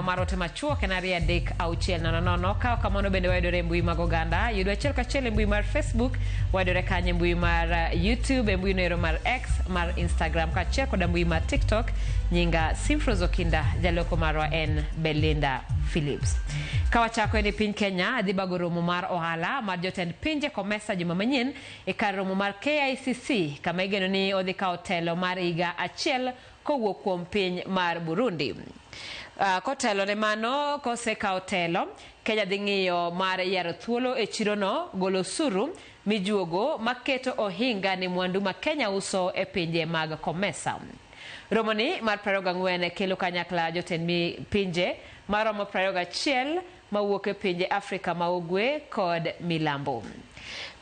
Marote machuo kenaria dek auchiel nono ka kamano bende wayudore mbui mag oganda yudo achiel kachiel mbui mar Facebook wayudore kanye mbui mar YouTube mbui nero mar X mar Instagram kachiel koda mbui mar TikTok nyinga Simfrozo Kinda jaloko marwa en Belinda Phillips. Kawachako eni piny Kenya adhibago romo mar ohala mar jotend pinje COMESA juma manyien e kar romo mar KICC kama igeno ni odhi kawo telo mar higa achiel kowuok kuom piny mar Burundi. Kotelo ne mano kosekawo telo Kenya dhi ng'iyo mar yaro thuolo e chirono golo suru mijuogo maketo ohinga ni mwandu ma Kenya uso e pinje mag COMESA. Romoni mar 24 kelo kanyakla jotend pinje maromo 21 mawuok e pinje Afrika ma ugwe kod milambo.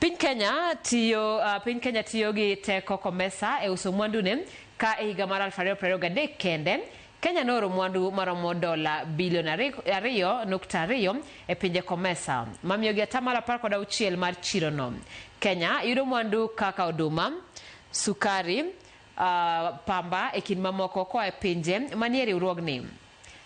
Piny Kenya tiyo gi teko COMESA e uso mwandune ka e higa mar 2023 kende Kenya noro mwandu maromo dola bilion 2.2 e pinje COMESA mamiyogi atamalo 16 mar chirono. Kenya yudo mwandu kaka oduma, sukari, pamba e kind mamoko koa e pinje manie riwruogni.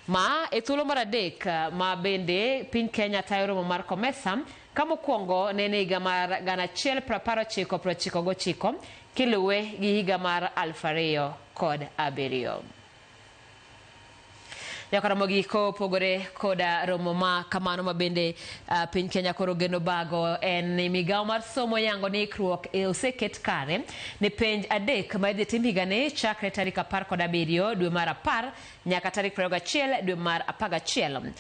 Ma e thuolo mar adek ma bende piny Kenya tayo romo mar COMESA kamokwongo nene higa mar 1999 kiluwe gi higa mar 2007. Ramogi ko pogore koda romo ma kamano ma bende piny Kenya koro geno bago en migawo mar somo yango ni ikruok e oseket kare ne penj adek ma idhi tim higani chakre tarik 17 dwe mar 10 nyaka tarik 21 dwe mar 11.